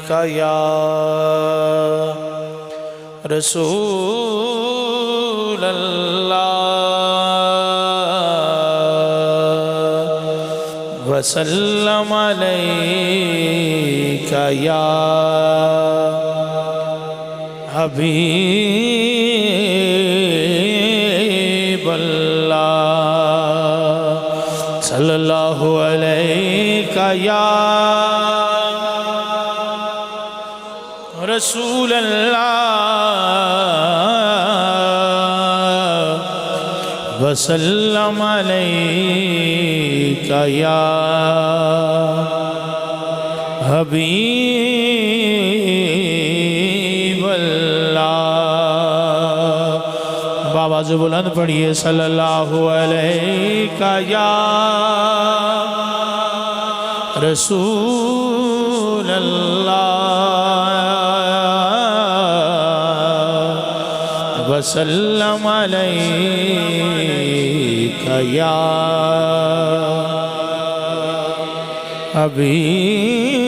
کا یا رسول اللہ وسلم علیکا یا حبیب اللہ صلی اللہ علیکا یا رسول اللہ وسلم علیکا یا حبیب اللہ آواز بلند پڑھیے صلی اللہ علیکا یا رسول اللہ وسلم علیکا یا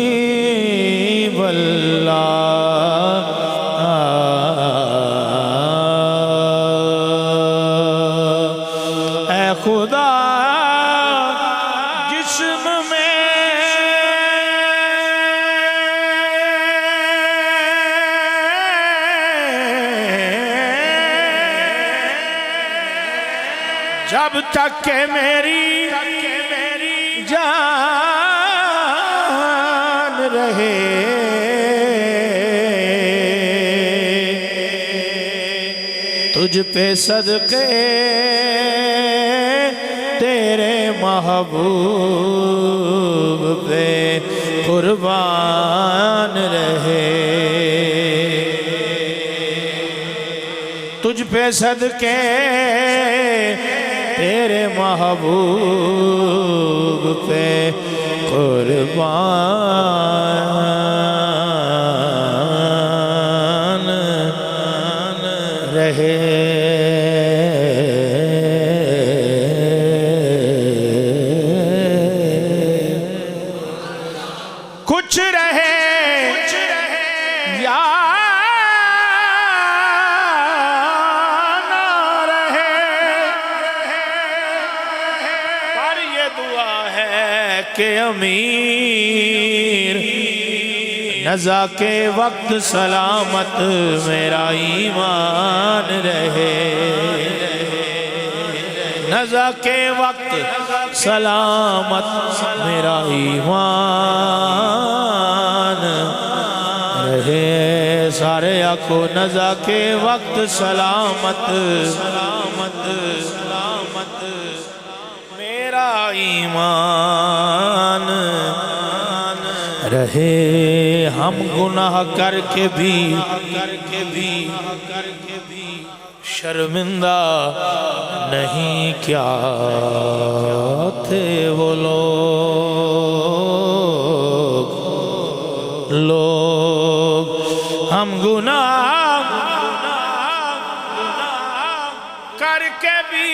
حبیب اللہ اے خدا جسم میں جب تک کہ میری جان رہے تجھ پہ صدقے تیرے محبوب پہ قربان رہے تجھ پہ صدقے تیرے محبوب پہ قربان رہے کچھ رہے یا کہ امیر نزا کے وقت سلامت میرا ایمان رہے نزا کے وقت سلامت میرا ایمان رہے سارے آنکھوں نزا کے وقت سلامت میرا ایمان رہے ہم گناہ کر کے بھی شرمندہ نہیں کیا تھے وہ لوگ ہم گناہ کر کے بھی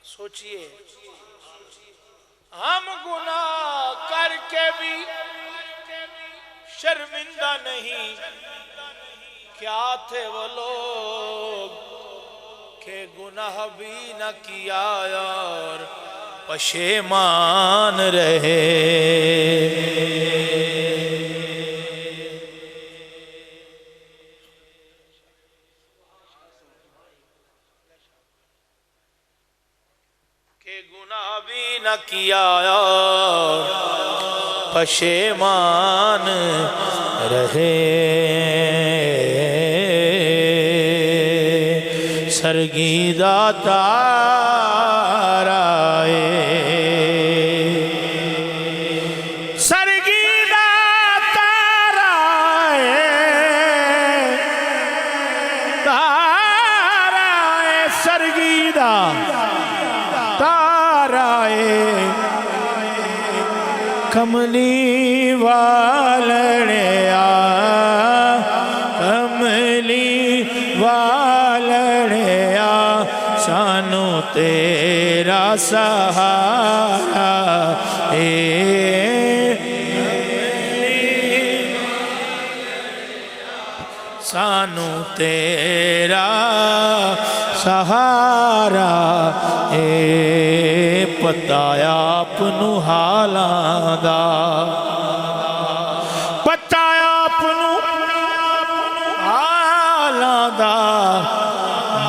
سوچئے ہم گناہ کر کے بھی شرمندہ نہیں کیا تھے وہ لوگ کہ گناہ بھی نہ کیا اور پشیمان رہے گناہ بھی نہ کیا پشیمان رہے سرگیدہ تار آئے سرگیدہ تار آئے سرگیدہ تار آئے کملی والڑیا کملی والڑیا سانو تیرا سہارا سانو تیرا سہارا پتا اپنو حالاں دا پتا اپنو حالاں دا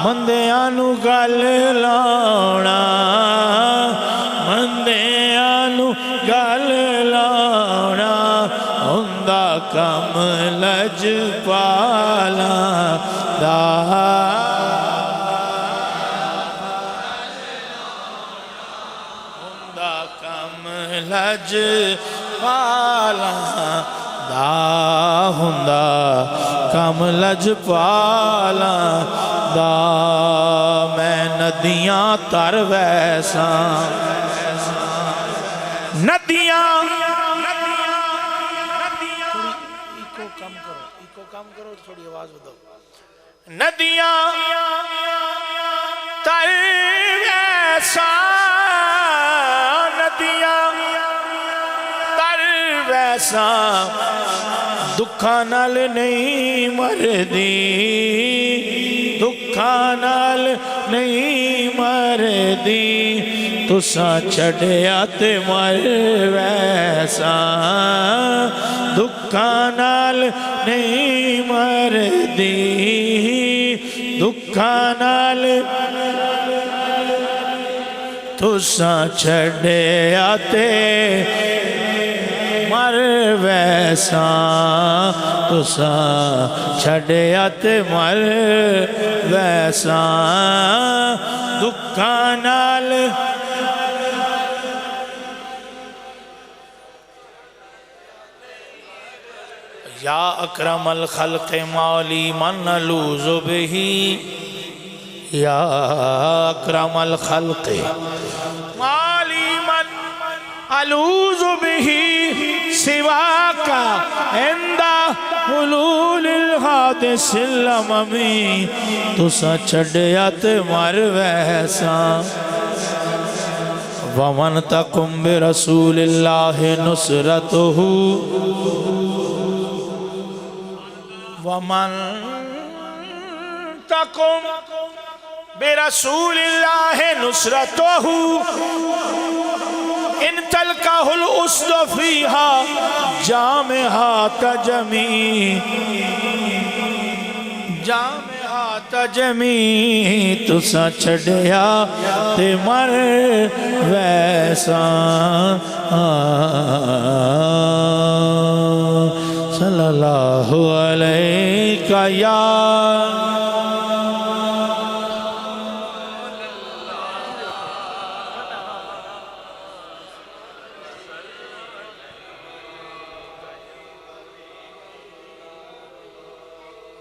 مندیاں نو گل لاؤنا مندیاں نو گل لاؤنا ہوندا کم لجپالاں دا لجپالاں دا ہوندا کم لجپالاں دا میں ندیاں تر ویساں ندیاں ایکو کم کرو تھوڑی آواز بدو ندیاں تر ویساں دکھاں نال نہیں مردی دکھاں نال نہیں مردی تساں چھڑیا تے مر ویساں دکھاں نال نہیں مردی دکھاں نال تساں چھڑیا تے مر ویساں تساں چھڑیا تے مر ویساں دکھاں نال یا اکرم الخلق مولی من نلوذ بہی یا اکرم الخلق مولی من الوذ بہی سواکا عندہ حلول الحادث الاممی تسا چھڑیات مر ویساں ومن تقم برسول اللہ نصرتہ ومن تقم برسول اللہ نصرتہ ان تلقاہ الاسد فیہا جامعہ تجمی جامعہ تجمی تسا چھڑیا تے مر ویساں صلی اللہ علیہ یا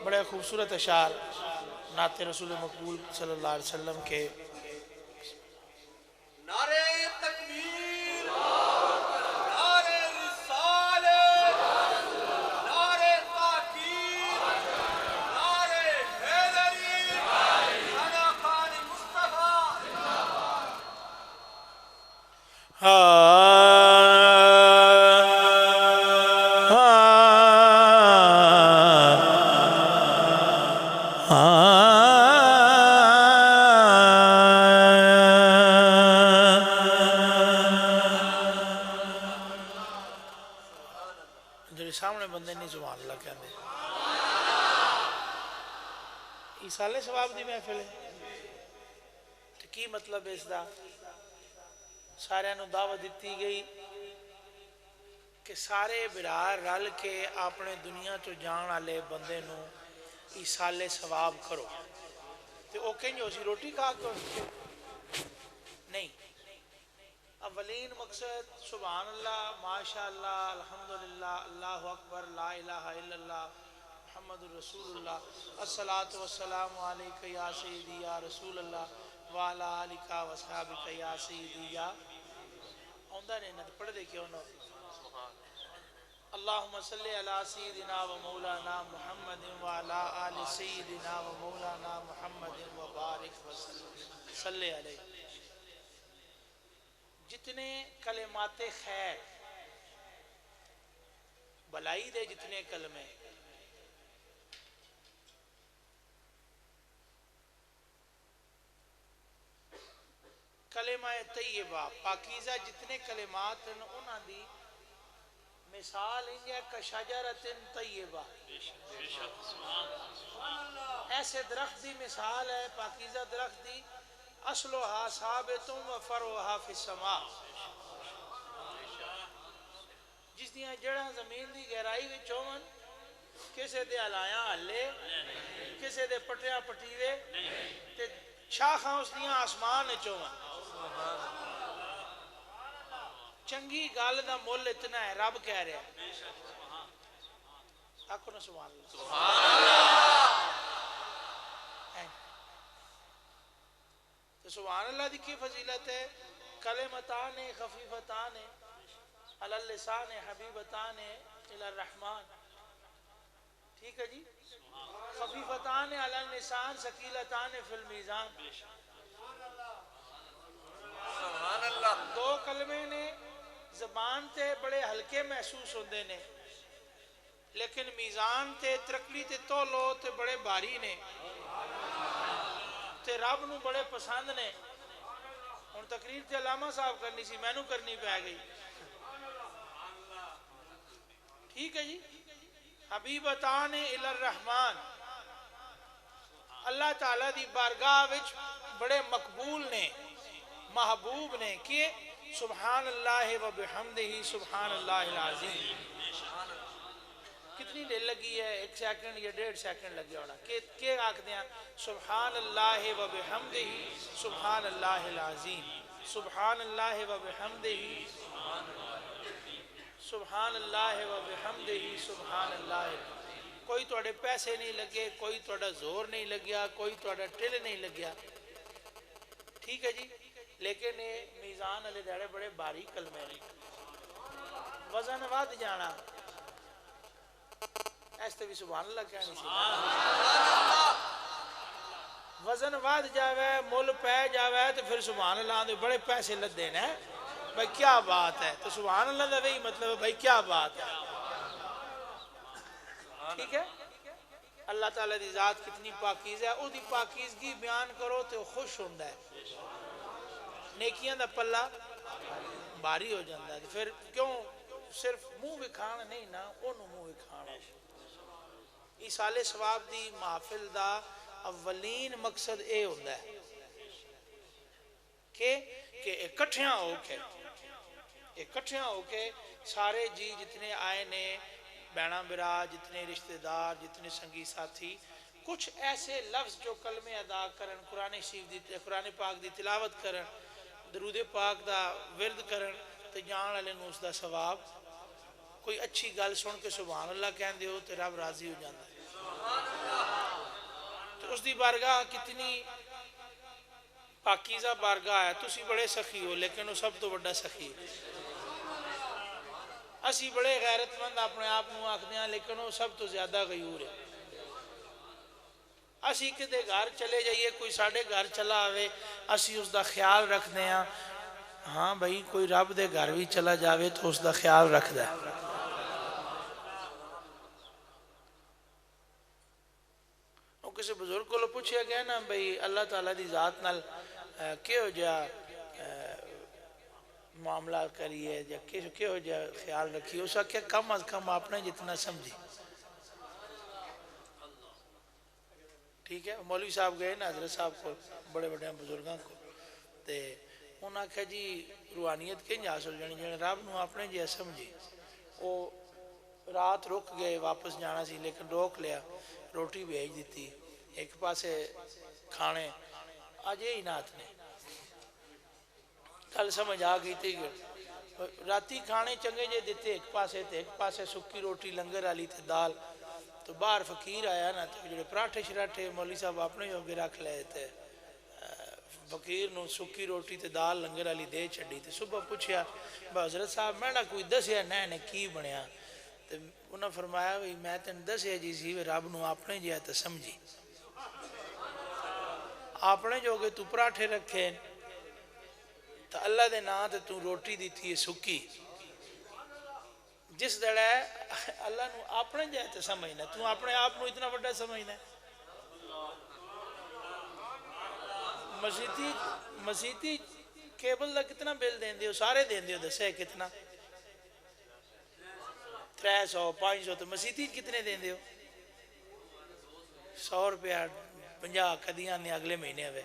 بڑے خوبصورت اشعار نعت رسول مقبول صلی اللہ علیہ وسلم کے نعرہ تکبیر نعرہ رسالت نعرہ تاکید نعرہ حیدری انا خان مصطفیٰ جڑے سامنے بندے نہیں سبحان اللہ کہنے ایسالے ثواب دی محفل ہے تو کی مطلب اس دا سارے نو دعوت دیتی گئی کہ سارے برار رل کے اپنے دنیا تو جان والے بندے نو ایسالے ثواب کرو تو او کہیں جو اسی روٹی کھا کرو نہیں اولین مقصد سبحان اللہ ماشاءاللہ الحمدللہ اللہ اکبر لا الہ الا اللہ محمد رسول اللہ الصلاة والسلام علیکہ یا سیدی یا رسول اللہ وعلا آلکہ وصحابکہ یا سیدی یا اوندہ نے نہ پڑھ دے کیوں نو اللہم صلی علی سیدنا و مولانا محمد وعلا آل سیدنا و مولانا محمد وبارک وسلم صلی علیہ جتنے کلمات خیر بلائی دے جتنے کلمے کلمہ طیبہ پاکیزہ جتنے کلمات انہاں دی مثال ہے کشجرۃ طیبہ ایسے درخت دی مثال ہے پاکیزہ درخت دی اصلها ثابت و فروعها فی السماء جس دیاں جڑاں زمین دی گہرائی وچ ہون کسے دے علایاں ہلے کسے دے پٹیاں پٹیوے تے شاخاں اس دیاں آسمان وچ ہون چنگی گل دا مول اتنا ہے رب کہہ رہا ہے آکھو نا سبحان اللہ تو سبحان اللہ دی کی فضیلت ہے کلمتان خفیفتان علی اللسان حبیبتان الی الرحمن ٹھیک ہے جی خفیفتان علی اللسان ثقیلتان فی المیزان دو کلمے نے زبان تے بڑے ہلکے محسوس ہوندے نے لیکن میزان تے ترکلی تے تولو تے بڑے باری نے تے رب نو بڑے پسند نے ہن تقریر تے علامہ صاحب کرنی سی میں نو کرنی پہ گئی ٹھیک ہے جی حبیبتان الی الرحمن اللہ تعالیٰ دی بارگاہ وچ بڑے مقبول نے محبوب نے کہ سبحان اللہ و بحمدہ سبحان اللہ العظیم کتنی دیر لگی ہے 1 سیکنڈ یا 1.5 سیکنڈ لگی ہونا کہ آکھ دیا سبحان اللہ و بحمدہ سبحان اللہ العظیم سبحان اللہ و بحمدہ سبحان اللہ و بحمدہ سبحان اللہ کوئی توڑے پیسے نہیں لگے کوئی توڑا زور نہیں لگیا کوئی توڑا ٹل نہیں لگیا ٹھیک ہے جی لیکن میزان علی دیڑے بڑے باریک کلمے نہیں وزن واد جانا ایسے بھی سبحان اللہ کہنی سی وزن واد جاوے مول پہ جاوے تو پھر سبحان اللہ دے بڑے پیسے لد دینا ہے بھائی کیا بات ہے تو سبحان اللہ دا وہی مطلب ہے بھائی کیا بات ہے ٹھیک ہے اللہ تعالیٰ دی ذات کتنی پاکیز ہے او دی پاکیزگی بیان کرو تو خوش ہوندہ ہے نیکیاں دا پلہ باری ہو جاندہ ہے پھر کیوں صرف منہ وکھانا نہیں نا انہوں منہ وکھانا ایصال ثواب دی محفل دا اولین مقصد اے ہوندہ ہے کہ اکٹھیاں ہو کے سارے جی جتنے آئے نے بینہ برا جتنے رشتہ دار جتنے سنگی ساتھی کچھ ایسے لفظ جو کلمے ادا کرن قرآن پاک دی تلاوت کرن درود پاک دا ورد کرن تو جان علی نوس دا ثواب کوئی اچھی گل سن کے سبحان اللہ کہن دے ہو تو رب راضی ہو جاندہ ہے تو اس دی بارگاہ کتنی پاکیزہ بارگاہ ہے تسی بڑے سخی ہو لیکن وہ سب تو بڑا سخی ہے اسی بڑے غیرت مند اپنے آپ نو آکھ دیاں لیکن وہ سب تو زیادہ غیور ہے اسی کدے گھر چلے جائیے کوئی ساڑھے گھر چلا آوے اسی اس دا خیال رکھ دیاں ہاں بھائی کوئی رب دے گھر بھی چلا جاوے تو اس دا خیال رکھ دے کسی بزرگ کو پوچھیا گیا نا بھئی اللہ تعالیٰ دی ذات نال کیوں جا معاملہ کریے یا کیوں جا خیال رکھیے اس کا کیا کم از کم آپ نے جتنا سمجھی ٹھیک ہے مولوی صاحب گئے نا حضرت صاحب کو بڑے بڑے بزرگاں کو تے انہاں کہا جی روحانیت کہیں حاصل جانی جانے رب نو اپنے جی سمجھی وہ رات رک گئے واپس جانا سی لیکن روک لیا روٹی بھیج دیتی ایک پاسے کھانے آج یہی نات نے کل سمجھ آ گئی تھی راتی کھانے چنگے جے دیتے ایک پاسے سکی روٹی لنگر آلی تھے دال تو باہر فقیر آیا نا تو جڑے پراٹھے شراٹھے مولوی صاحب اپنے ہوگے رکھ لے تھے فقیر نو سکی روٹی تے دال لنگر آلی دے چھڑی تے صبح پوچھیا حضرت صاحب میں نہ کوئی دسیا نے کی بنیا تے انہوں نے فرمایا میں تین دسیا جی سی رب نو اپنے جی تو سمجھی اپنے جوگے تو پراٹھے رکھے تو اللہ دے نا تے تو روٹی دیتی ہے سکی جس دڑا ہے اللہ نو اپنے جائے تے سمجھنا تو اپنے آپ نو اتنا بڑا سمجھنا مسیتی کیبل دا کتنا بل دین دیو سارے دین دیو دسے کتنا 300 500 تو مسیتی کتنے دین دیو 100 روپیہ 50 کدیاں نے اگلے مہینے ہوئے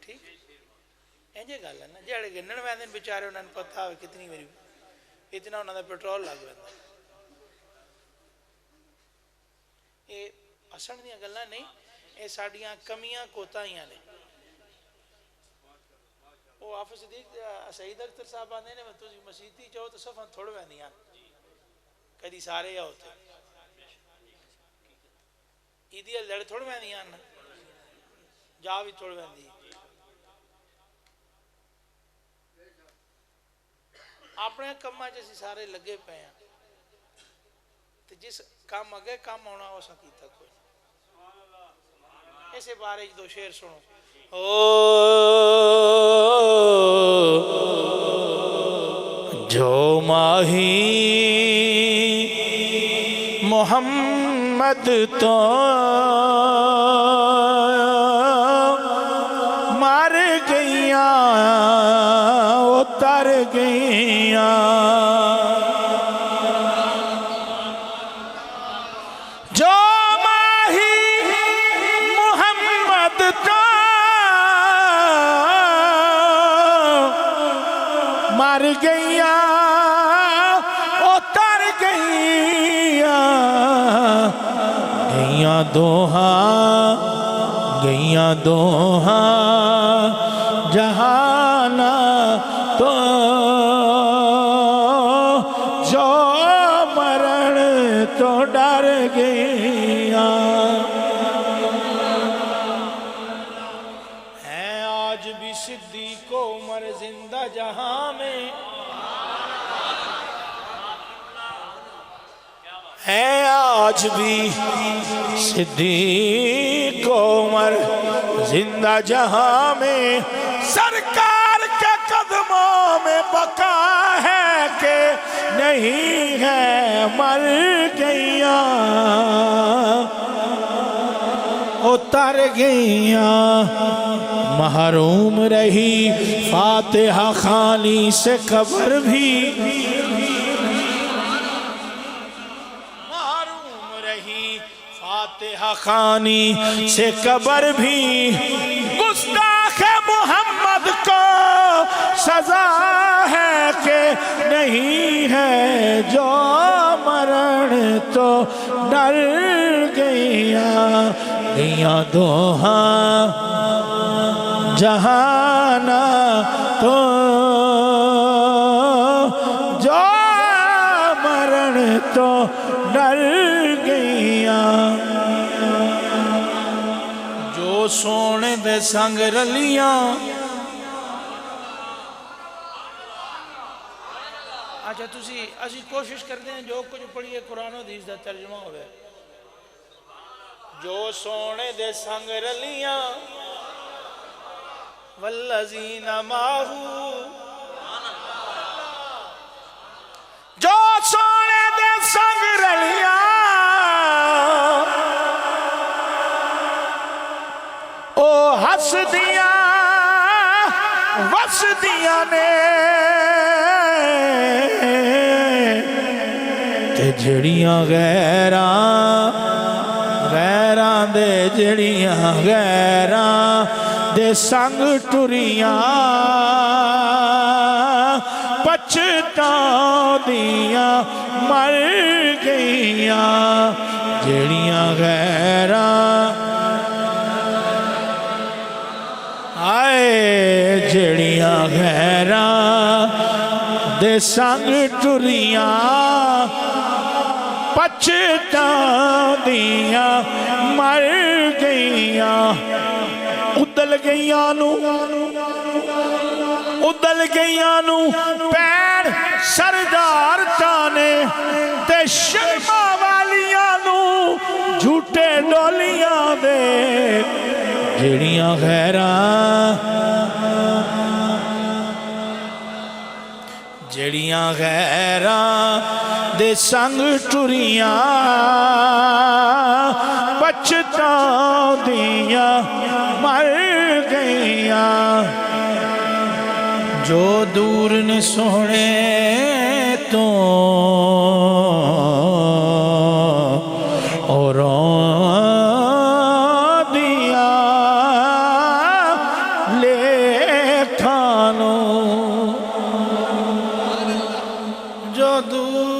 ٹھیک انجے گل ہے نا جڑے گنن ویندے بیچارے انہاں نوں پتہ ہوئے کتنی میری اتنا انہاں دا پیٹرول لگ ویندا اے اسن دیاں گلاں نہیں اے ساڈیاں کمیاں کوتاہیاں نے وہ حافظ صدیق سعید اختر صاحب آندے نے تسی مسیتی چاہو تو صفاں تھوڑ ویندیاں کدی سارے یا ہوتے عیدی لڑ تھوڑ ویندیاں جا بھی تھوڑ ویندی اپنے کماں جیسی سارے لگے پے ہیں تو جس کام اگے کام ہونا ہو سکی تھا کوئی ایسے بارے دو شعر سنو جو ماہی محمد تو مر گئیاں اتر گئیاں جو ماہی محمد تو مر گئیاں اتر گئیاں گئیاں دوہاں جہانا تو جو مرن تو ڈر گئیاں ہیں آج بھی صدیق عمر زندہ جہاں میں ہے آج بھی صدیق عمر زندہ جہاں میں سرکار کے قدموں میں بقا ہے کہ نہیں ہے مر گئیاں اتر گئیاں محروم رہی فاتحہ خوانی سے قبر بھی فاتحہ خوانی سے قبر بھی گستاخ محمد کو سزا ہے کہ نہیں ہے جو مرن تو ڈر گئیاں دوہاں جہانا تو جو مرن تو ڈر گئیاں جو سونے دے سنگ رلیاں اچھا تسی اسی کوشش کرتے ہیں جو کچھ پڑھیے قرآن و حدیث دا ترجمہ ہوئے جو سونے دے سنگ رلیاں والذین ماہو جو سونے دے سنگ رلیاں او ہس دیاں وس دیاں نے تے جڑیاں غیران دے جڑیاں غیران دے سنگ ٹریاں پچھتاؤ دیاں مر گئیاں جڑیاں غیران آئے جڑیاں غیران دے سنگ ٹریاں پچھتاؤ دیاں مر گئیاں ادل گئیاں نو پیر سردار تانے تے شرما والیاں نو جھوٹے ڈولیاں دے جڑیاں غیراں جڑیاں غیراں دے سنگ ٹریاں پچھتاؤندیاں مر گئیاں جو دور نے سونے تو اور دیا لے تھانو جو دور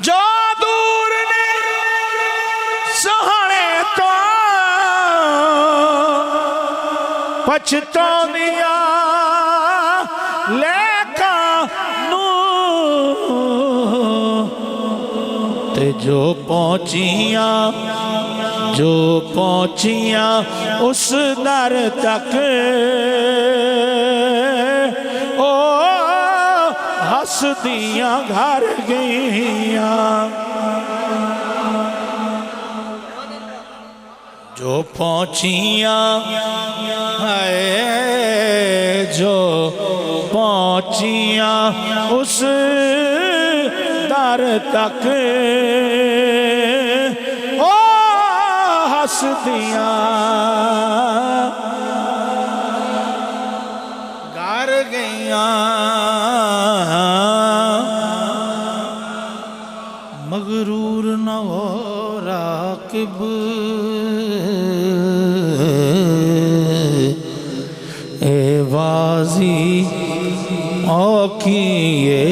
جو دور نے سہانے تو پچھتاؤندیاں لیکن تے جو پہنچیاں اس در تک او ہس دیاں گھر گئیاں جو پہنچیاں جو پہنچیاں اس در تک او ہس دیاں گھر گئیاں مغرور نہ ہو راکب اے بازی اوکیے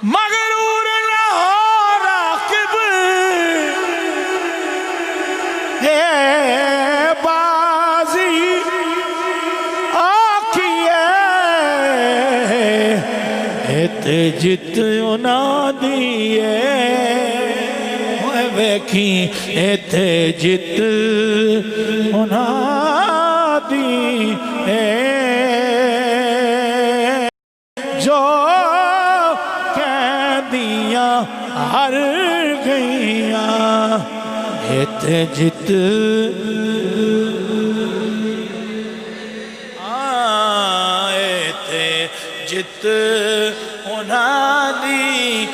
مغرور نہ ہو راکب اے بازی تے جت انہاں دیئے ویکھی تے جت انہاں دیئے جو قیدیاں ہر گئیاں تے جت جت انہاں دی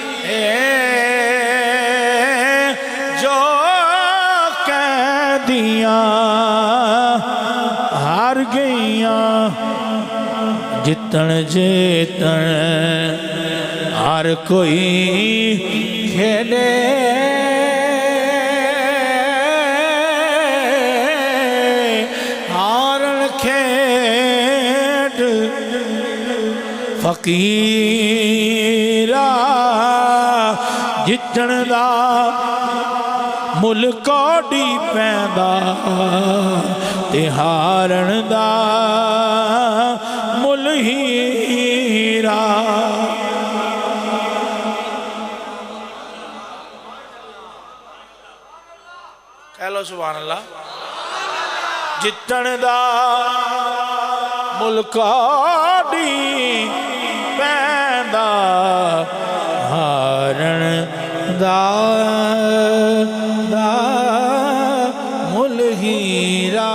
جو قیدیاں ہار گئیاں جتن جیتن ہر کوئی کھیلے ہارن کھیڈ فقیرہ جتن دا ملک کوڈی پیندا تے ہارن دا مل ہیرا کہہ لو سبحان اللہ جتن دا ملک کوڈی پیندا ہارن دا مل ہیرا